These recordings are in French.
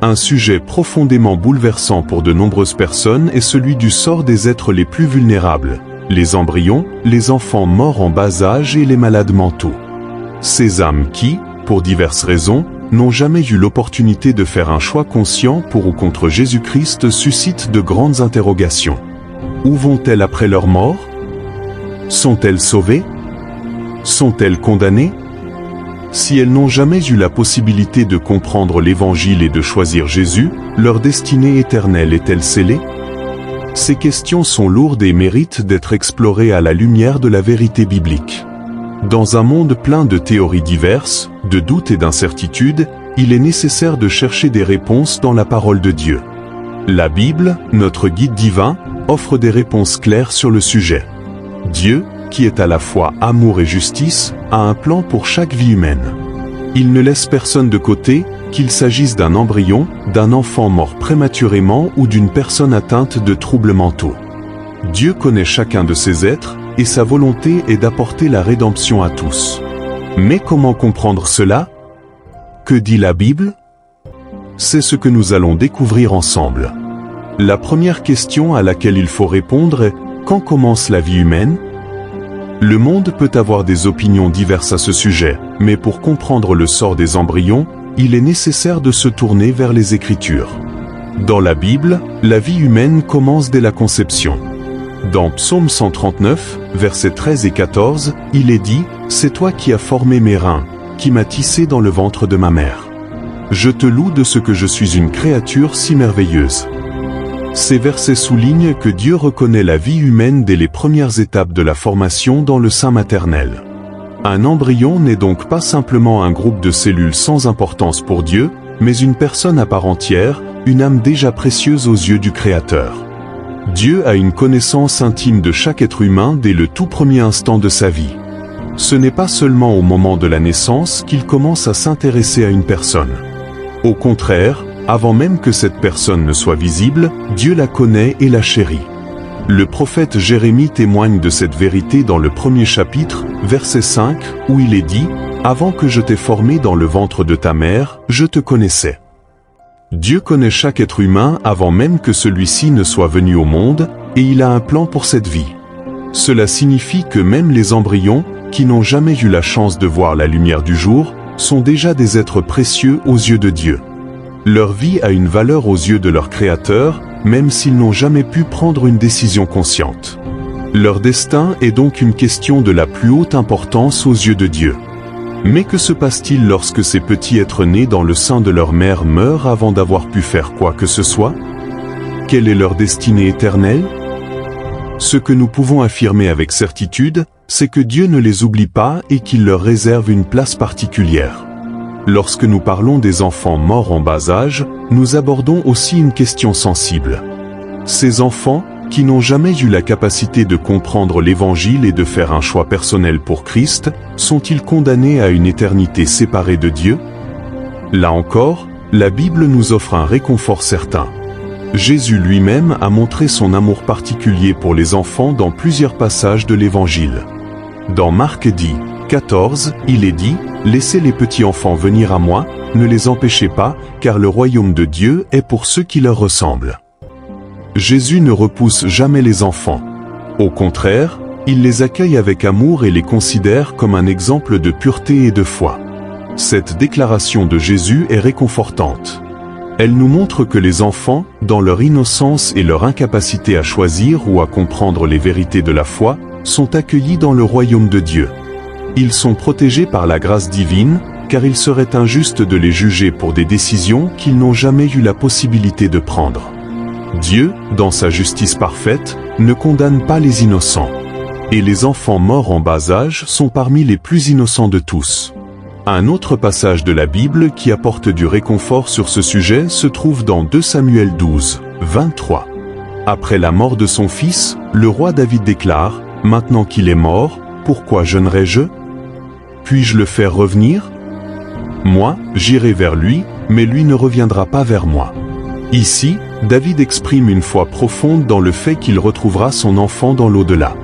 Un sujet profondément bouleversant pour de nombreuses personnes est celui du sort des êtres les plus vulnérables, les embryons, les enfants morts en bas âge et les malades mentaux. Ces âmes qui, pour diverses raisons, n'ont jamais eu l'opportunité de faire un choix conscient pour ou contre Jésus-Christ suscitent de grandes interrogations. Où vont-elles après leur mort? Sont-elles sauvées? Sont-elles condamnées? Si elles n'ont jamais eu la possibilité de comprendre l'Évangile et de choisir Jésus, leur destinée éternelle est-elle scellée? Ces questions sont lourdes et méritent d'être explorées à la lumière de la vérité biblique. Dans un monde plein de théories diverses, de doutes et d'incertitudes, il est nécessaire de chercher des réponses dans la parole de Dieu. La Bible, notre guide divin, offre des réponses claires sur le sujet. Dieu, qui est à la fois amour et justice, a un plan pour chaque vie humaine. Il ne laisse personne de côté, qu'il s'agisse d'un embryon, d'un enfant mort prématurément ou d'une personne atteinte de troubles mentaux. Dieu connaît chacun de ces êtres, et sa volonté est d'apporter la rédemption à tous. Mais comment comprendre cela? Que dit la Bible? C'est ce que nous allons découvrir ensemble. La première question à laquelle il faut répondre est: quand commence la vie humaine? Le monde peut avoir des opinions diverses à ce sujet, mais pour comprendre le sort des embryons, il est nécessaire de se tourner vers les Écritures. Dans la Bible, la vie humaine commence dès la conception. Dans Psaume 139, versets 13 et 14, il est dit: « C'est toi qui as formé mes reins, qui m'as tissé dans le ventre de ma mère. Je te loue de ce que je suis une créature si merveilleuse. » Ces versets soulignent que Dieu reconnaît la vie humaine dès les premières étapes de la formation dans le sein maternel. Un embryon n'est donc pas simplement un groupe de cellules sans importance pour Dieu, mais une personne à part entière, une âme déjà précieuse aux yeux du Créateur. Dieu a une connaissance intime de chaque être humain dès le tout premier instant de sa vie. Ce n'est pas seulement au moment de la naissance qu'il commence à s'intéresser à une personne. Au contraire, avant même que cette personne ne soit visible, Dieu la connaît et la chérit. Le prophète Jérémie témoigne de cette vérité dans le premier chapitre, verset 5, où il est dit: « Avant que je t'ai formé dans le ventre de ta mère, je te connaissais. » Dieu connaît chaque être humain avant même que celui-ci ne soit venu au monde, et il a un plan pour cette vie. Cela signifie que même les embryons, qui n'ont jamais eu la chance de voir la lumière du jour, sont déjà des êtres précieux aux yeux de Dieu. Leur vie a une valeur aux yeux de leur Créateur, même s'ils n'ont jamais pu prendre une décision consciente. Leur destin est donc une question de la plus haute importance aux yeux de Dieu. Mais que se passe-t-il lorsque ces petits êtres nés dans le sein de leur mère meurent avant d'avoir pu faire quoi que ce soit? Quelle est leur destinée éternelle? Ce que nous pouvons affirmer avec certitude, c'est que Dieu ne les oublie pas et qu'il leur réserve une place particulière. Lorsque nous parlons des enfants morts en bas âge, nous abordons aussi une question sensible. Ces enfants, qui n'ont jamais eu la capacité de comprendre l'Évangile et de faire un choix personnel pour Christ, sont-ils condamnés à une éternité séparée de Dieu? Là encore, la Bible nous offre un réconfort certain. Jésus lui-même a montré son amour particulier pour les enfants dans plusieurs passages de l'Évangile. Dans Marc 10, 14, il est dit: « Laissez les petits enfants venir à moi, ne les empêchez pas, car le royaume de Dieu est pour ceux qui leur ressemblent. » Jésus ne repousse jamais les enfants. Au contraire, il les accueille avec amour et les considère comme un exemple de pureté et de foi. Cette déclaration de Jésus est réconfortante. Elle nous montre que les enfants, dans leur innocence et leur incapacité à choisir ou à comprendre les vérités de la foi, sont accueillis dans le royaume de Dieu. Ils sont protégés par la grâce divine, car il serait injuste de les juger pour des décisions qu'ils n'ont jamais eu la possibilité de prendre. Dieu, dans sa justice parfaite, ne condamne pas les innocents. Et les enfants morts en bas âge sont parmi les plus innocents de tous. Un autre passage de la Bible qui apporte du réconfort sur ce sujet se trouve dans 2 Samuel 12, 23. Après la mort de son fils, le roi David déclare: « Maintenant qu'il est mort, pourquoi jeûnerai-je? Puis-je le faire revenir? Moi, j'irai vers lui, mais lui ne reviendra pas vers moi. » Ici, David exprime une foi profonde dans le fait qu'il retrouvera son enfant dans l'au-delà.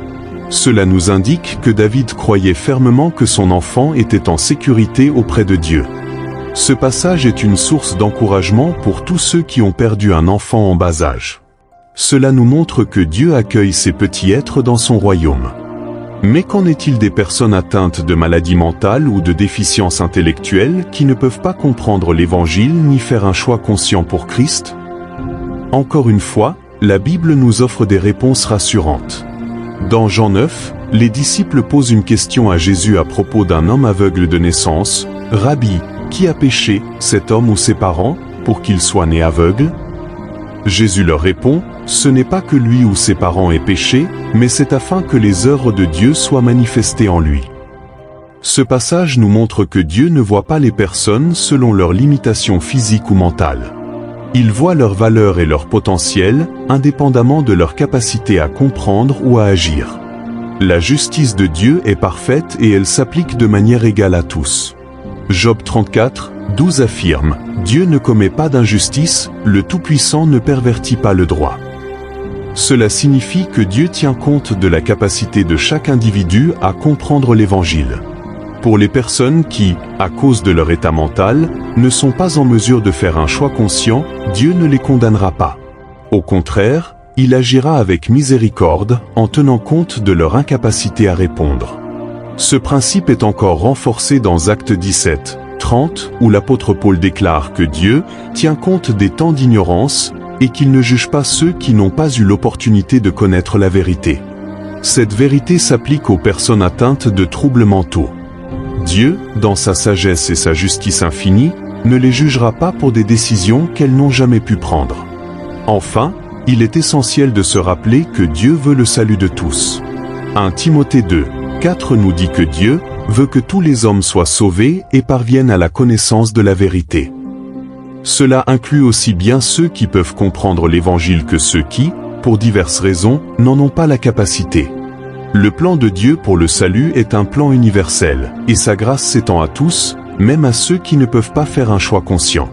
Cela nous indique que David croyait fermement que son enfant était en sécurité auprès de Dieu. Ce passage est une source d'encouragement pour tous ceux qui ont perdu un enfant en bas âge. Cela nous montre que Dieu accueille ces petits êtres dans son royaume. Mais qu'en est-il des personnes atteintes de maladies mentales ou de déficiences intellectuelles qui ne peuvent pas comprendre l'Évangile ni faire un choix conscient pour Christ? Encore une fois, la Bible nous offre des réponses rassurantes. Dans Jean 9, les disciples posent une question à Jésus à propos d'un homme aveugle de naissance. « Rabbi, qui a péché, cet homme ou ses parents, pour qu'il soit né aveugle ?» Jésus leur répond, « Ce n'est pas que lui ou ses parents aient péché, mais c'est afin que les œuvres de Dieu soient manifestées en lui. » Ce passage nous montre que Dieu ne voit pas les personnes selon leurs limitations physiques ou mentales. Il voit leur valeur et leur potentiel, indépendamment de leur capacité à comprendre ou à agir. La justice de Dieu est parfaite et elle s'applique de manière égale à tous. Job 34, 12 affirme, « Dieu ne commet pas d'injustice, le Tout-Puissant ne pervertit pas le droit. » Cela signifie que Dieu tient compte de la capacité de chaque individu à comprendre l'Évangile. Pour les personnes qui, à cause de leur état mental, ne sont pas en mesure de faire un choix conscient, Dieu ne les condamnera pas. Au contraire, il agira avec miséricorde en tenant compte de leur incapacité à répondre. Ce principe est encore renforcé dans Actes 17, 30, où l'apôtre Paul déclare que Dieu tient compte des temps d'ignorance et qu'il ne juge pas ceux qui n'ont pas eu l'opportunité de connaître la vérité. Cette vérité s'applique aux personnes atteintes de troubles mentaux. Dieu, dans sa sagesse et sa justice infinie, ne les jugera pas pour des décisions qu'elles n'ont jamais pu prendre. Enfin, il est essentiel de se rappeler que Dieu veut le salut de tous. 1 Timothée 2, 4 nous dit que Dieu veut que tous les hommes soient sauvés et parviennent à la connaissance de la vérité. Cela inclut aussi bien ceux qui peuvent comprendre l'Évangile que ceux qui, pour diverses raisons, n'en ont pas la capacité. Le plan de Dieu pour le salut est un plan universel, et sa grâce s'étend à tous, même à ceux qui ne peuvent pas faire un choix conscient.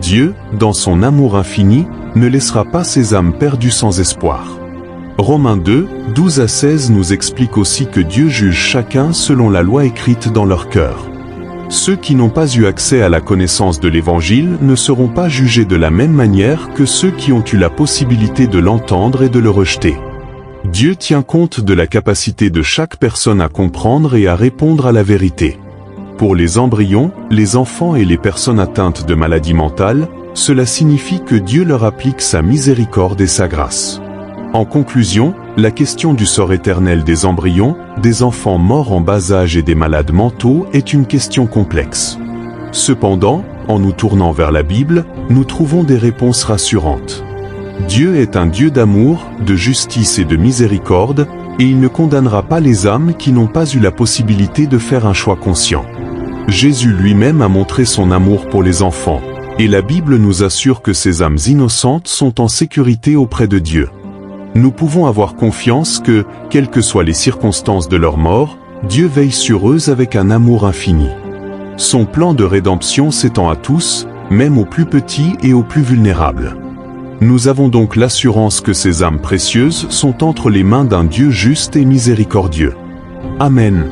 Dieu, dans son amour infini, ne laissera pas ces âmes perdues sans espoir. Romains 2, 12 à 16 nous explique aussi que Dieu juge chacun selon la loi écrite dans leur cœur. Ceux qui n'ont pas eu accès à la connaissance de l'Évangile ne seront pas jugés de la même manière que ceux qui ont eu la possibilité de l'entendre et de le rejeter. Dieu tient compte de la capacité de chaque personne à comprendre et à répondre à la vérité. Pour les embryons, les enfants et les personnes atteintes de maladies mentales, cela signifie que Dieu leur applique sa miséricorde et sa grâce. En conclusion, la question du sort éternel des embryons, des enfants morts en bas âge et des malades mentaux est une question complexe. Cependant, en nous tournant vers la Bible, nous trouvons des réponses rassurantes. Dieu est un Dieu d'amour, de justice et de miséricorde, et il ne condamnera pas les âmes qui n'ont pas eu la possibilité de faire un choix conscient. Jésus lui-même a montré son amour pour les enfants, et la Bible nous assure que ces âmes innocentes sont en sécurité auprès de Dieu. Nous pouvons avoir confiance que, quelles que soient les circonstances de leur mort, Dieu veille sur eux avec un amour infini. Son plan de rédemption s'étend à tous, même aux plus petits et aux plus vulnérables. Nous avons donc l'assurance que ces âmes précieuses sont entre les mains d'un Dieu juste et miséricordieux. Amen.